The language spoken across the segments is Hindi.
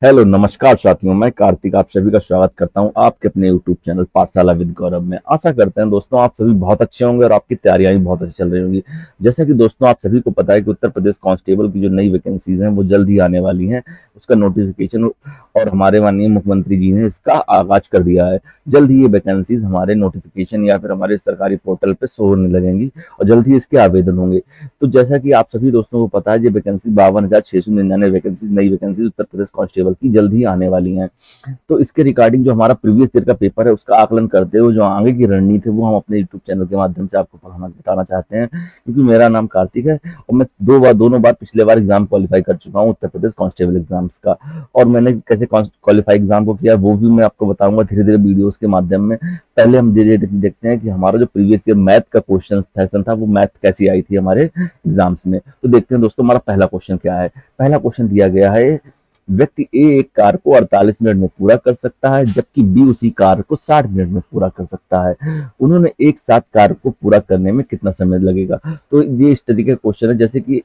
हेलो नमस्कार साथियों, मैं कार्तिक आप सभी का स्वागत करता हूं आपके अपने यूट्यूब चैनल पाठशाला विद गौरव में। आशा करते हैं दोस्तों आप सभी बहुत अच्छे होंगे और आपकी तैयारियां भी बहुत अच्छी चल रही होंगी। जैसे कि दोस्तों आप सभी को पता है कि उत्तर प्रदेश कांस्टेबल की जो नई वैकेंसीज हैं वो जल्द ही आने वाली हैं। उसका नोटिफिकेशन और हमारे माननीय मुख्यमंत्री जी ने इसका आगाज कर दिया है। जल्द ही ये वैकेंसीज हमारे नोटिफिकेशन या फिर हमारे सरकारी पोर्टल पर शो होने लगेंगी और जल्द ही इसके आवेदन होंगे। तो जैसा कि आप सभी दोस्तों को पता है, ये वैकेंसी 52,699 वैकेंसी नई वैकेंसी उत्तर प्रदेश कांस्टेबल की जल्द ही आने वाली हैं। तो इसके रिगार्डिंग जो हमारा प्रीवियस ईयर का पेपर है उसका आकलन करते हुए जो आगे की रणनीति है वो हम अपने यूट्यूब चैनल के माध्यम से आपको पढ़ाना बताना चाहते हैं। क्योंकि मेरा नाम कार्तिक है और मैं दोनों बार पिछले बार एग्जाम क्वालिफाई कर चुका हूँ उत्तर प्रदेश कांस्टेबल एग्जाम्स का। और मैंने कैसे क्वालिफाई एग्जाम को किया वो भी मैं आपको बताऊंगा धीरे धीरे वीडियोस के माध्यम में। पहले हम धीरे धीरे देखते हैं कि हमारा जो प्रीवियस ईयर मैथ का क्वेश्चन सेशन था वो मैथ कैसी आई थी हमारे एग्जाम्स में। तो देखते हैं दोस्तों हमारा पहला क्वेश्चन क्या है। पहला क्वेश्चन दिया गया है, व्यक्ति ए एक कार्य को 48 मिनट में पूरा कर सकता है जबकि बी उसी कार्य को 60 मिनट में पूरा कर सकता है। उन्होंने एक साथ कार्य को पूरा करने में कितना समय लगेगा। तो ये इस तरीके का क्वेश्चन है, जैसे कि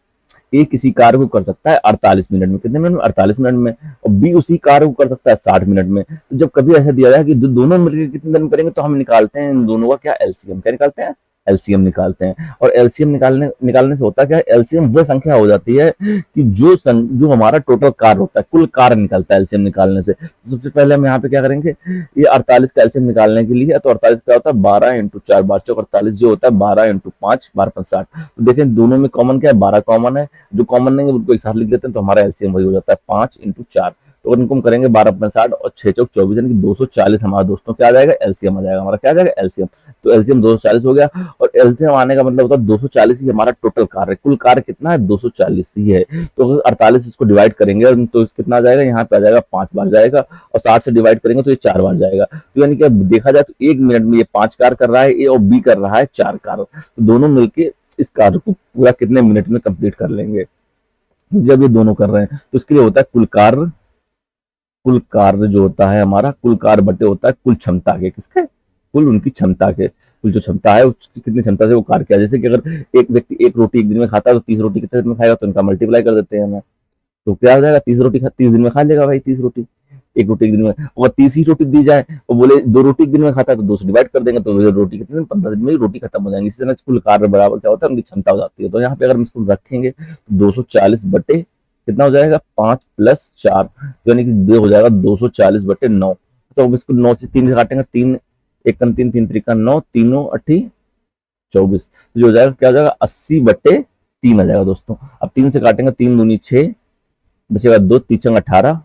ए किसी कार्य को कर सकता है 48 मिनट में, कितने मिनट में 48 मिनट में, और बी उसी कार्य को कर सकता है 60 मिनट में। तो जब कभी ऐसा दिया जाए कि दोनों मिलकर कितने दिन में करेंगे तो हम निकालते हैं इन दोनों का क्या एलसीएम। क्या निकालते हैं? एलसीएम निकालते हैं। और एलसीएम निकालने से होता क्या है, एलसीएम वो संख्या हो जाती है कि जो हमारा टोटल कार्य होता है, कुल कार्य निकलता है एलसीएम निकालने से। तो सबसे पहले हम यहाँ पे क्या करेंगे, ये 48 का एलसीएम निकालने के लिए, तो 48 क्या होता है 12 इंटू 4 12 48 जो होता है 12 इंटू 5 12 5 60। तो देखें दोनों में कॉमन क्या है, 12 कॉमन है। जो कॉमन नहीं है उनको एक साथ लिख देते हैं तो हमारा एलसीएम वही हो जाता है 5 इंटू 4। तो इनको हम करेंगे 12 5 60 और 6 चौक 24 यानी कि 240 हमारा दोस्तों क्या आ जाएगा, एलसीएम आ जाएगा। हमारा क्या आ जाएगा, एलसीएम। तो एलसीएम 240 हो गया। और एलसीएम आने का मतलब होता है 240 ही हमारा टोटल कार्य, कुल कार्य कितना है 240 ही है। तो 48 इसको डिवाइड करेंगे तो कितना आ जाएगा, यहाँ पे आ जाएगा 5 बार जाएगा। और 60 से डिवाइड करेंगे तो ये 4 बार जाएगा। तो यानी कि देखा जाए तो एक मिनट में ये 5 कार्य कर रहा है ए, और बी कर रहा है 4 कार्य। तो दोनों मिलके इस कार्य को पूरा कितने मिनट में कंप्लीट कर लेंगे। जब ये दोनों कर रहे हैं तो इसके लिए होता है कुल कार्य जो होता है हमारा, कुल कार्य बटे होता है कुल क्षमता के, किसके, कुल उनकी क्षमता के। कुल जो क्षमता है उसकी कितनी क्षमता से वो कार्य किया। जैसे कि अगर एक व्यक्ति एक रोटी एक दिन में खाता है तो 30 रोटी कितने दिन में खाएगा, तो इनका मल्टीप्लाई कर देते हैं हमें। तो क्या हो जाएगा, 30 दिन में खा लेगा भाई 30 रोटी। एक रोटी एक दिन में, और 30 ही रोटी दी जाए और बोले 2 रोटी एक दिन में खाता है तो 2 से डिवाइड कर देंगे तो रोटी कितने दिन, 15 दिन में रोटी खत्म हो जाएंगी। इसी तरह कुल कार्य बराबर क्या होता है, उनकी क्षमता हो जाती है। तो यहाँ पे अगर हम इसको रखेंगे तो 240 बटे कितना हो जाएगा, 5 प्लस 4, यानी कि दो हो जाएगा 240 बटे 9। तो अब इसको 9 से 3 से काटेंगे, 3 एक 3 3 त्रिका 9, तीनों अठी 24। तो जो हो जाएगा क्या हो जाएगा, 80 बटे 3 आ जाएगा दोस्तों। अब 3 से काटेंगे, 3 दूनी 6, बचेगा 2 तीचंग 18,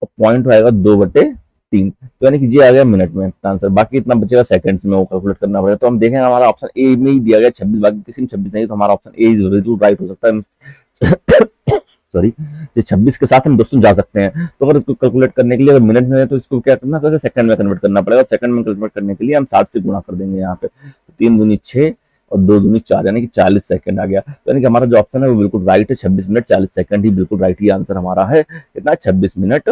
और पॉइंट आएगा 2/3। तो यानी कि ये आ गया मिनट में आंसर। बाकी इतना बचेगा सेकंड्स में वो कैलकुलेट करना पड़ेगा। तो हम देखेंगे हमारा ऑप्शन ए में ही दिया गया 26, बाकी किसी में 26 नहीं, तो हमारा ऑप्शन ए इज राइट हो सकता है। सॉरी, ये 26 के साथ हम दोस्तों जा सकते हैं। तो अगर इसको कैलकुलेट करने के लिए अगर मिनट में है तो इसको क्या करना पड़ेगा, सेकंड में कन्वर्ट करना पड़ेगा। सेकंड में कन्वर्ट करने के लिए हम 60 से गुणा कर देंगे यहाँ पे। तो 3 दूनी 6 और 2 दूनी 4 यानी कि 40 सेकंड आ गया। तो यानी कि हमारा जो ऑप्शन है वो बिल्कुल राइट है, 26 मिनट 40 सेकंड ही बिल्कुल राइट ही आंसर हमारा है। कितना, 26 मिनट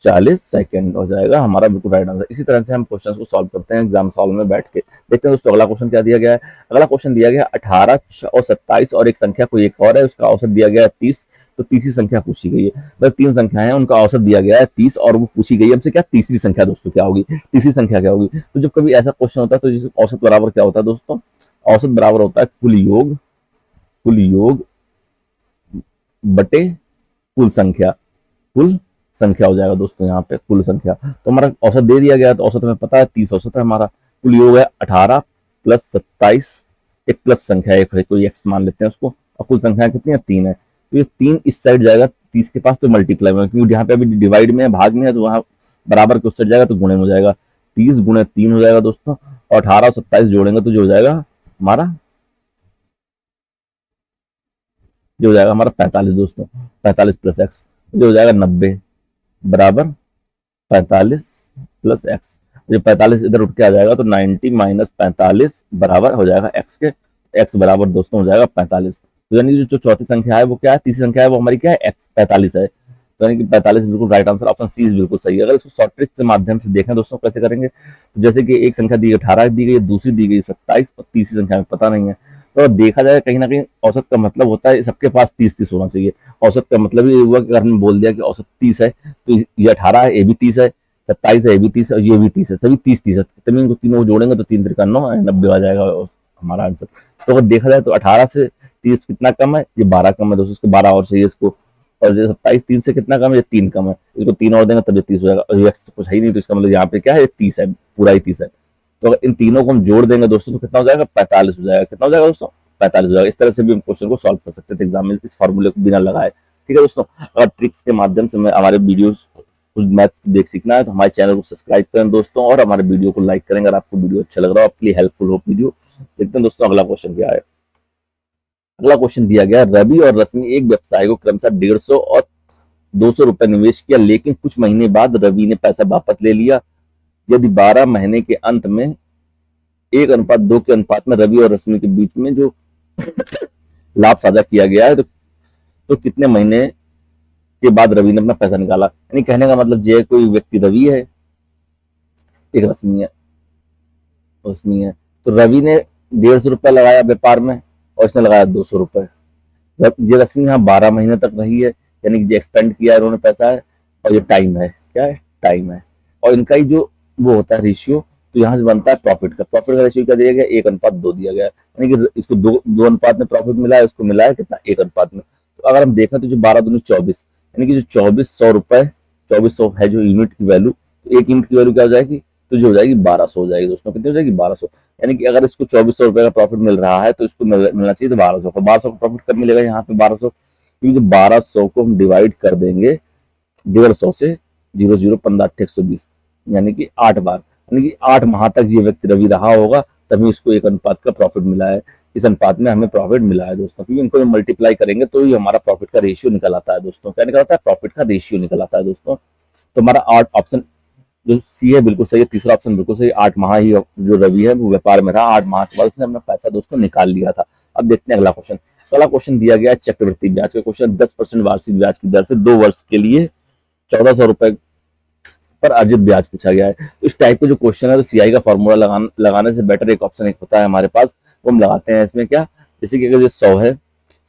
40 सेकंड हो जाएगा हमारा बिल्कुल राइट आंसर। इसी तरह से हम क्वेश्चन को सॉल्व करते हैं एग्जाम सॉल्व में बैठ के। देखते हैं दोस्तों अगला क्वेश्चन क्या दिया गया है। अगला क्वेश्चन दिया गया 18 और 27 और एक संख्या कोई एक और है, उसका औसत दिया गया है 30। तो तीसरी संख्या पूछी गई है, मतलब 3 संख्याएं हैं उनका औसत दिया गया है 30 और वो पूछी गई है हमसे क्या, तीसरी संख्या दोस्तों क्या होगी, तीसरी संख्या क्या होगी। तो जब कभी ऐसा क्वेश्चन होता है तो जिसका औसत बराबर क्या होता है दोस्तों, औसत बराबर होता है कुल योग बटे कुल संख्या हो जाएगा दोस्तों। यहाँ पे कुल संख्या, तो हमारा औसत दे दिया गया, तो औसत हमें पता है 30 औसत है हमारा। कुल योग है 18 प्लस 27, एक प्लस संख्या एक है, कोई एक्स मान लेते हैं उसको, और कुल संख्या कितनी है 3 है। तो ये 3 इस साइड जाएगा 30 के पास, तो मल्टीप्लाई में, क्योंकि यहाँ पे अभी डिवाइड में है, भाग में है, तो वहाँ बराबर के उस साइड जाएगा तो गुणे में हो जाएगा। 30 गुणे 3 हो जाएगा दोस्तों, और 18 और 27 जोड़ेंगे तो जो हो जाएगा हमारा, जो हो जाएगा हमारा 45 दोस्तों। 45 प्लस एक्स जो हो जाएगा 90 बराबर 45 प्लस एक्स। जो 45 इधर उठ के आ जाएगा तो 90 माइनस 45 बराबर हो जाएगा एक्स के। एक्स बराबर दोस्तों हो जाएगा 45। तो यानी जो चौथी संख्या है वो क्या है, तीसरी संख्या है वो हमारी क्या है, एक्स 45 है। तो यानी कि 45 बिल्कुल right answer, option C is बिल्कुल सही है। अगर इसको शॉर्ट ट्रिक के माध्यम से देखें दोस्तों कैसे करेंगे, तो जैसे कि एक संख्या दी गई 18 दी गई, दूसरी दी गई 27 और तीसरी संख्या में पता नहीं है। तो देखा जाए कहीं ना कहीं औसत का मतलब होता है सबके पास 30-30 होना चाहिए। औसत का मतलब ये हुआ कि अगर हमने बोल दिया कि औसत 30 है, तो ये 18 है, ये भी 30 है, 27 है, ये भी 30 है और ये भी 30 है, सभी 30-30 है। तभी इनको तीनों को जोड़ेंगे तो 3 3 9 90 आ जाएगा हमारा आंसर। तो अगर देखा जाए तो 18 से 30 कितना कम है, ये 12 कम है दोस्तों, इसके 12 और चाहिए इसको। और जो 27 3 से कितना कम है, ये 3 कम है, इसको 3 और देंगे तब ये 30 हो जाएगा। और ये एक्स तो कुछ है ही नहीं, तो इसका मतलब यहाँ पे क्या है, 30 है, पूरा ही 30 है। तो अगर इन तीनों को हम जोड़ देंगे दोस्तों तो कितना हो जाएगा, 45 हो जाएगा। कितना हो जाएगा दोस्तों, 45 हो जाएगा। इस तरह से भी हम क्वेश्चन को सॉल्व कर सकते थे एग्जाम में इस फॉर्मूले को बिना लगाए। ठीक है दोस्तों, अगर ट्रिक्स के माध्यम से मैं हमारे वीडियो कुछ मैथ देख सीखना है तो हमारे चैनल को सब्सक्राइब करें दोस्तों, और हमारे वीडियो को लाइक करेंगे अगर आपको वीडियो अच्छा लग रहा हो, आपके लिए हेल्पफुल हो वीडियो। देखते हैं दोस्तों अगला क्वेश्चन क्या है। अगला क्वेश्चन दिया गया, रवि और रश्मि एक व्यवसाय को क्रमशः 150 और 200 रुपए निवेश किया, लेकिन कुछ महीने बाद रवि ने पैसा वापस ले लिया। यदि 12 महीने के अंत में 1:2 के अनुपात में रवि और रश्मि के बीच में जो लाभ साझा किया गया है, तो कितने महीने के बाद रवि ने अपना पैसा निकाला। यानी कहने का मतलब ये, कोई व्यक्ति रवि है, एक रश्मि है। तो रवि ने 150 रुपया लगाया व्यापार में और इसने लगाया 200 रुपए। ये रश्मि यहाँ 12 महीने तक रही है, यानी कि जो एक्सपेंड किया है उन्होंने पैसा है, और ये टाइम है, क्या है, टाइम है। और इनका ही जो वो होता है रेशियो, तो यहाँ से बनता है प्रॉफिट का रेशियो क्या दिया गया, 1:2 दिया गया है। यानी कि इसको दो अनुपात में प्रॉफिट मिला है, उसको मिला है कितना, 1 अनुपात में। तो अगर हम देखें तो जो 12 दूनी 24, यानी कि जो 2400 रुपए, 2400 है जो यूनिट की वैल्यू, तो एक यूनिट की वैल्यू क्या हो जाएगी, तो जो हो जाएगी 1200 हो जाएगी दोस्तों। कितनी हो जाएगी, 1200। यानी कि अगर इसको 2400 रुपए का प्रॉफिट मिल रहा है तो इसको मिलना चाहिए तो 1200 का। 1200 का प्रॉफिट कब मिलेगा, यहाँ पे 1200, क्योंकि जो 1200 को हम डिवाइड कर देंगे 150 से, 0 0 15 8 120, यानी कि 8 बार, यानी कि 8 माह तक ये व्यक्ति रवि रहा होगा, तभी इसको 1 अनुपात का प्रॉफिट मिला है। इस अनुपात में हमें प्रॉफिट मिला है दोस्तों, क्योंकि इनको मल्टीप्लाई करेंगे तो ये हमारा प्रॉफिट का रेशियो निकल आता है दोस्तों। क्या निकल आता है, प्रॉफिट का रेशियो निकल आता है दोस्तों। तो हमारा 8 ऑप्शन जो सी है बिल्कुल सही है, तीसरा ऑप्शन बिल्कुल सही। 8 माह ही जो रवि है वो व्यापार में रहा, 8 माह के बाद उसने अपना पैसा दोस्तों निकाल लिया था। अब देखते हैं अगला क्वेश्चन। अगला क्वेश्चन दिया गया है चक्रवृद्धि ब्याज का क्वेश्चन। 10% वार्षिक ब्याज की दर से 2 वर्ष के लिए 1400 रुपए पर अर्जित ब्याज पूछा गया है। तो इस टाइप के जो क्वेश्चन है, तो सीआई का फॉर्मूला लगाने से बेटर एक ऑप्शन एक होता है हमारे पास, वो हम लगाते हैं इसमें। क्या, जैसे कि अगर ये 100 है,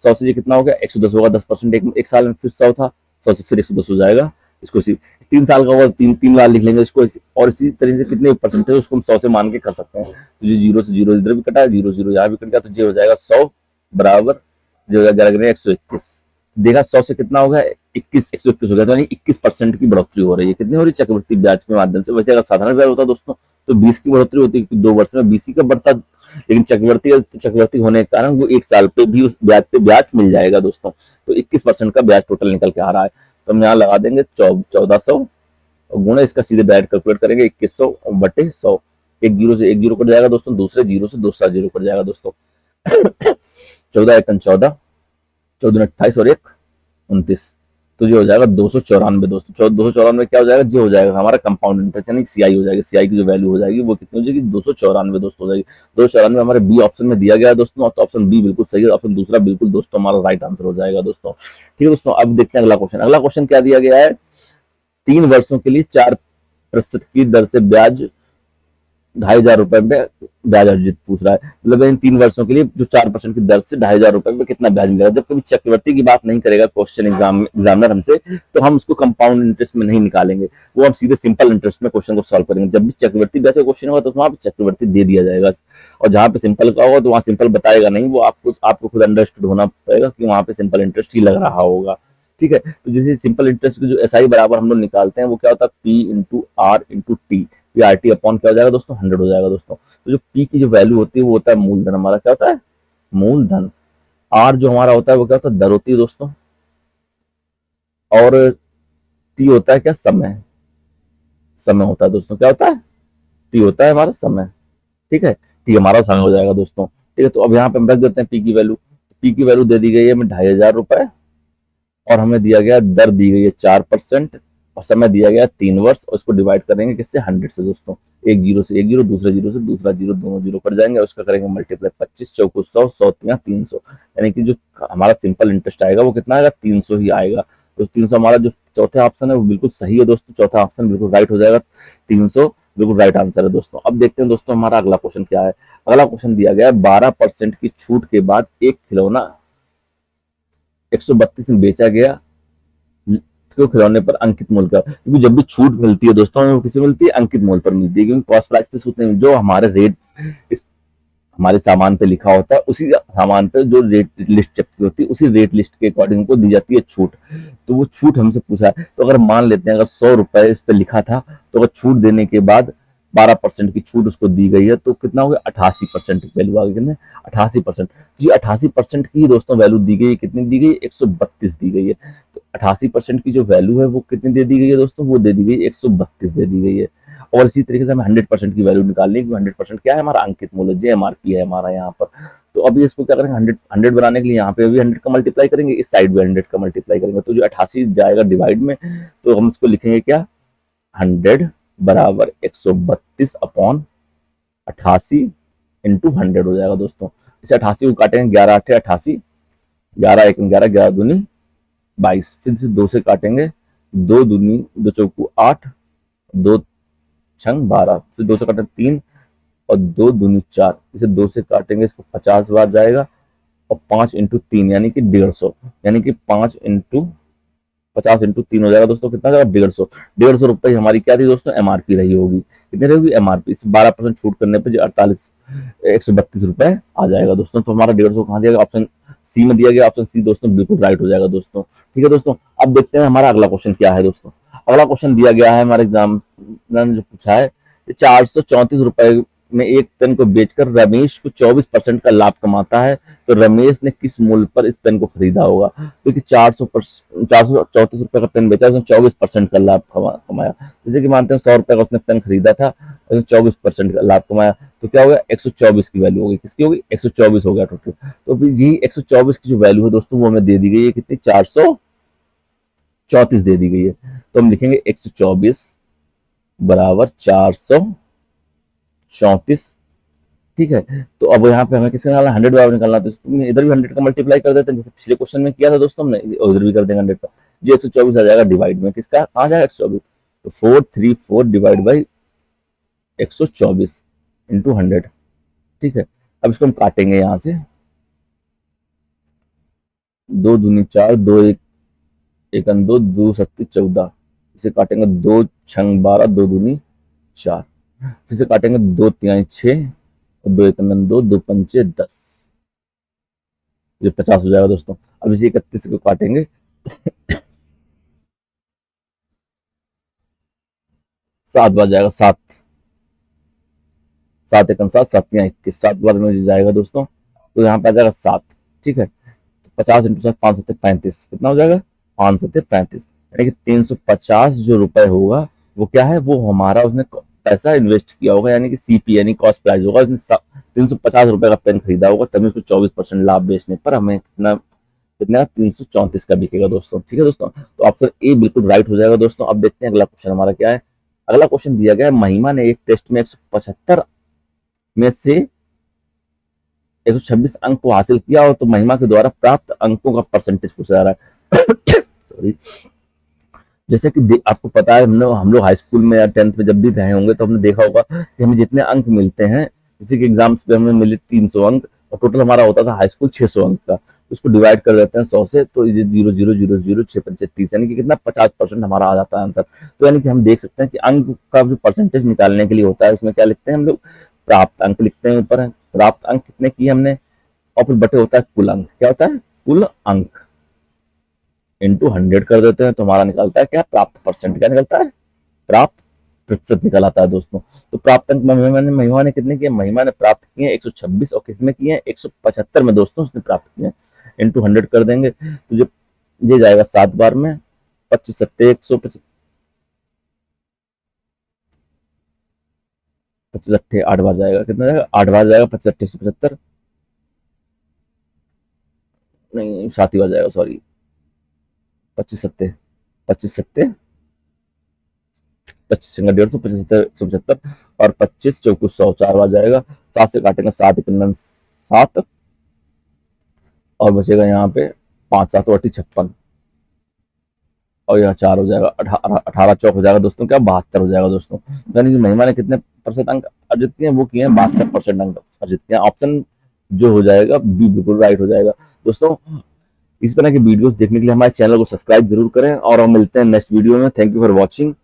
100 से ये कितना हो गया, 110 होगा, 10% एक साल में फिर 100 था, 100 से फिर 110 हो जाएगा। इसको इसी 3 साल का होगा, तीन बार लिख लेंगे इसको, और इसी तरह से कितने परसेंटेज उसको हम 100 से मान के कर सकते हैं। तो ये 0 से 0 इधर भी कटा है, 0 0 यहाँ भी कट गया, तो ये हो जाएगा 100 बराबर जो है 121। देखा 100 से कितना हो गया, 121 हो गया, तो यानी 21% की बढ़ोतरी हो रही है। कितनी हो रही है, चक्रवृद्धि ब्याज के माध्यम से। वैसे अगर साधारण ब्याज होता दोस्तों तो 20 की बढ़ोतरी होती, 2 वर्ष में 20 का बढ़ता, लेकिन चक्रवर्ती होने के कारण वो 1 साल पे भी उस ब्याज पे ब्याज मिल जाएगा दोस्तों। तो 21% का ब्याज टोटल निकल के आ रहा है। तो हम यहाँ लगा देंगे 1400 और गुणा इसका सीधे डायरेक्ट कैलकुलेट करेंगे 2100 बटे 100। एक जीरो से एक जीरो कट जाएगा दोस्तों, दूसरे जीरो से दूसरा जीरो कट जाएगा दोस्तों। 14 14 28 और 1 29, तो ये हो जाएगा 294 दोस्तों। 294 क्या हो जाएगा, ये हो जाएगा हमारा कंपाउंड इंटरेस्ट, यानी सीआई हो जाएगी। सीआई की जो वैल्यू हो जाएगी वो कितनी हो जाएगी, 294 दोस्तों हो जाएगी। 294 हमारे बी ऑप्शन में दिया गया है दोस्तों, तो ऑप्शन बी बिल्कुल सही है। ऑप्शन दूसरा बिल्कुल दोस्तों हमारा राइट आंसर हो जाएगा दोस्तों। ठीक है दोस्तों, अब देखते हैं अगला क्वेश्चन। अगला क्वेश्चन क्या दिया गया है, 3 वर्षों के लिए 4% की दर से ब्याज 2500 रुपए में ब्याज अर्जित पूछ रहा है। मतलब इन 3 वर्षों के लिए जो 4% की दर से 2500 रुपए में कितना ब्याज मिलेगा। जब कभी चक्रवर्ती की बात नहीं करेगा क्वेश्चन एग्जामिनर हमसे, तो हम उसको कंपाउंड इंटरेस्ट में नहीं निकालेंगे, वो हम सीधे सिंपल इंटरेस्ट में क्वेश्चन को सॉल्व करेंगे। जब भी चक्रवर्ती ब्याज का क्वेश्चन होगा तो वहां पे चक्रवर्ती दे दिया जाएगा, और जहां पे सिंपल का होगा तो वहां सिंपल बताएगा नहीं, वो आपको खुद अंडरस्टूड होना पड़ेगा कि वहां पे सिंपल इंटरेस्ट ही लग रहा होगा। ठीक है, तो जैसे सिंपल इंटरेस्ट की जो एसआई बराबर हम लोग निकालते हैं वो क्या होता है, P into R into T. R T upon क्या हो जाएगा दोस्तों, 100 हो जाएगा दोस्तों। तो जो पी की जो वैल्यू होती है वो होता है मूलधन, हमारा क्या होता है, मूलधन। आर जो हमारा होता है वो क्या होता है, दर होती है दोस्तों। और टी होता है क्या, समय। समय होता है दोस्तों, क्या होता है, टी होता है हमारा समय। ठीक है, टी हमारा समय हो जाएगा दोस्तों। ठीक है, तो अब यहाँ पे हम रख देते हैं पी की वैल्यू। पी की वैल्यू दे दी गई है हमें 2500 रुपए, और हमें दिया गया दर दी गई है 4%, और समय दिया गया 3 वर्ष, और इसको डिवाइड करेंगे किससे, 100 से दोस्तों। एक जीरो से एक जीरो, दूसरे जीरो से दूसरा जीरो, दोनों जीरो कर जाएंगे, उसका करेंगे मल्टीप्लाई 25 चौको 100, 100 300, यानी कि जो हमारा सिंपल इंटरेस्ट आएगा वो कितना आएगा, 300 ही आएगा। तो 300 हमारा जो चौथे ऑप्शन है वो बिल्कुल सही है दोस्तों, चौथा ऑप्शन बिल्कुल राइट हो जाएगा। 300 बिल्कुल राइट आंसर है दोस्तों। अब देखते हैं दोस्तों हमारा अगला क्वेश्चन क्या है। अगला क्वेश्चन दिया गया है 12% की छूट के बाद एक खिलौना 132 में बेचा गया क्यों खिलौने पर अंकित मूल्य का, क्योंकि जब भी छूट मिलती है दोस्तों वो किसे मिलती है, अंकित मूल्य पर मिलती है, क्योंकि कॉस्ट प्राइस पे छूट नहीं, जो हमारे रेट इस हमारे सामान पे लिखा होता है उसी सामान पे जो रेट लिस्ट चिपकी होती है उसी रेट लिस्ट के अकॉर्डिंग को दी जाती है छूट। तो वो छूट हमसे पूछा है, तो अगर मान लेते हैं अगर 100 रुपए इस पे लिखा था, तो अगर छूट देने के बाद 12% की छूट उसको दी गई है तो कितना हो गया 88% वैल्यू आ गई, कितने 88%। ये 88% की दोस्तों वैल्यू दी गई है, कितनी दी गई 132 दी गई है। तो 88% की जो वैल्यू है वो कितनी दे दी गई है दोस्तों, वो दे दी गई 132 दे दी गई है। और इसी तरीके से हमें 100% की वैल्यू निकालनी है, क्योंकि 100% क्या है हमारा अंकित मूल्य JMRP है हमारा यहाँ पर। तो अभी इसको क्या करेंगे 100 बनाने के लिए यहाँ पे भी 100 का मल्टीप्लाई करेंगे, इस साइड भी 100 का मल्टीप्लाई करेंगे, तो जो 88 जाएगा डिवाइड में, तो हम इसको लिखेंगे क्या 100 बराबर 132 अपॉन 88 इंटू 100 हो जाएगा दोस्तों। इसे 88 को काटेंगे 11 8 88, 11 1 11, 11 दूनी 22, फिर से 2 से काटेंगे, 2 दूनी 2 चौकू 8, 2 छंग 12, फिर 2 से काटेंगे 3 और 2 दूनी 4, इसे 2 से काटेंगे इसको 50 बार जाएगा, और 5 इंटू 3 यानी कि 150, यानी कि 5 इंटू 50 इंटू 3 हो जाएगा दोस्तों, कितना जाएगा 150। 150 रुपए हमारी क्या थी दोस्तों MRP रही होगी, कितनी रहेगी MRP, 12% छूट करने पर जो 132 रुपए आ जाएगा दोस्तों। तो हमारा 150 कहाँ दिया गया, ऑप्शन सी में दिया गया, ऑप्शन सी दोस्तों बिल्कुल राइट हो जाएगा दोस्तों। ठीक है दोस्तों, अब देखते हैं हमारा अगला क्वेश्चन क्या है दोस्तों। अगला क्वेश्चन दिया गया है हमारे एग्जाम ने जो पूछा है, 434 रुपए में एक पेन को बेचकर रमेश को 24% का लाभ कमाता है, तो रमेश ने किस मूल्य पर इस पेन को खरीदा होगा, क्योंकि 434 रुपए का पेन बेचा, उसने 24% का लाभ कमाया। जैसे कि मानते हैं 100 रुपए का उसने पेन खरीदा था, उसने 24% का लाभ कमाया, तो क्या हो गया 124 की वैल्यू होगी, किसकी होगी 124 हो गया टोटल। तो फिर जी 124 की जो वैल्यू है दोस्तों वो हमें दे दी गई है, कितनी 434 दे दी गई है। तो हम लिखेंगे 124 बराबर 434। ठीक है, तो अब यहाँ पे हमें किसका निकालना 100 बराबर निकालना, तो इधर भी 100 का मल्टीप्लाई कर देते हैं, जैसे पिछले क्वेश्चन में किया था दोस्तों हमने, उधर भी कर देंगे 100 का। जो 124 आ जाएगा डिवाइड में किसका, कहाँ जाएगा 124, तो 434 डिवाइड बाई 124 इंटू 100। ठीक है, अब इसको हम काटेंगे यहाँ से, 2 दूनी 4, 2 1 1 2, 2 सत्ती 14, इसे काटेंगे 2 छंग 12, 2 दूनी 4, फिर से काटेंगे 2 तिहाई 6 और 2 1 2, 2 पंचे 10, जो 50 हो जाएगा दोस्तों। अब इसे 31 को काटेंगे, 7 बार जाएगा, 7 7 1 7, 7 21, 7 बार में जाएगा दोस्तों, तो यहाँ पे आ जाएगा 7। ठीक है, तो 50 इंटू 7, 5 7 35, कितना हो जाएगा 5 7 35, यानी कि 350 जो रुपए होगा वो क्या है, वो हमारा उसने पैसा इन्वेस्ट किया होगा, यानी कि CP यानी कॉस्ट प्राइस होगा, उसने 350 रुपए का पेन खरीदा होगा, तभी उसको 24% लाभ बेचने पर हमें कितना कितना 334 का बिकेगा दोस्तों। ठीक है दोस्तों, तो ऑप्शन ए बिल्कुल राइट हो जाएगा दोस्तों। अब देखते हैं अगला क्वेश्चन हमारा क्या है। अगला क्वेश्चन दिया गया है, महिमा ने एक टेस्ट में 175 में से 126 अंक को हासिल किया, और तो महिमा के द्वारा प्राप्त अंकों का परसेंटेज पूछा जा रहा है। सॉरी, जैसे कि आपको पता है हम लोग हाई स्कूल में या 10th में जब भी रहे होंगे तो हमने देखा होगा कि हमें जितने अंक मिलते हैं, जैसे कि एग्जाम्स पे हमें मिले 300 अंक, और टोटल हमारा होता था हाई स्कूल 600 अंक का, तो उसको डिवाइड कर देते हैं 100 से, तो ये 0 0 0 0 6 5 30, यानी कि कितना 50% हमारा आ जाता है आंसर। तो यानी कि हम देख सकते हैं कि अंक का जो परसेंटेज निकालने के लिए होता है उसमें क्या लिखते हैं हम लोग, प्राप्त अंक लिखते हैं ऊपर, प्राप्त अंक कितने किए हमने, और फिर बटे होता है कुल अंक, क्या होता है कुल अंक, इंटू 100 कर देते हैं, तो हमारा निकलता है क्या प्राप्त परसेंट, क्या निकलता है प्राप्त प्रतिशत निकल आता है दोस्तों। तो प्राप्त अंक महिमा ने कितने किए, महिमा ने प्राप्त किए 126, और किसमें किए 175 में दोस्तों उसने प्राप्त किए, इंटू 100 कर देंगे, तो जो ये जाएगा 7 बार में, 25 सत्ते 125, 25 अट्ठे 8 बार जाएगा, कितना जाएगा 8 बार जाएगा, 25 अट्ठे 175, नहीं 7 ही बार जाएगा सॉरी, 25 सत्ते 25 150, 25 175 और 25 4 100, 4 बार जाएगा, 7 से काटेंगे 7 1 7, और बचेगा यहाँ पे 5 7 56, और यहाँ 4 हो जाएगा 18 18 चौक हो जाएगा दोस्तों, क्या 72 हो जाएगा दोस्तों। यानी कि महिमा ने कितने प्रतिशत अंक अर्जित किए हैं वो किए हैं 72% अंक अर्जित किए हैं। ऑप्शन जो हो जाएगा बी बिल्कुल राइट हो जाएगा। दोस्तों इस तरह की वीडियोस देखने के लिए हमारे चैनल को सब्सक्राइब जरूर करें और हम मिलते हैं नेक्स्ट वीडियो में। Thank you for watching.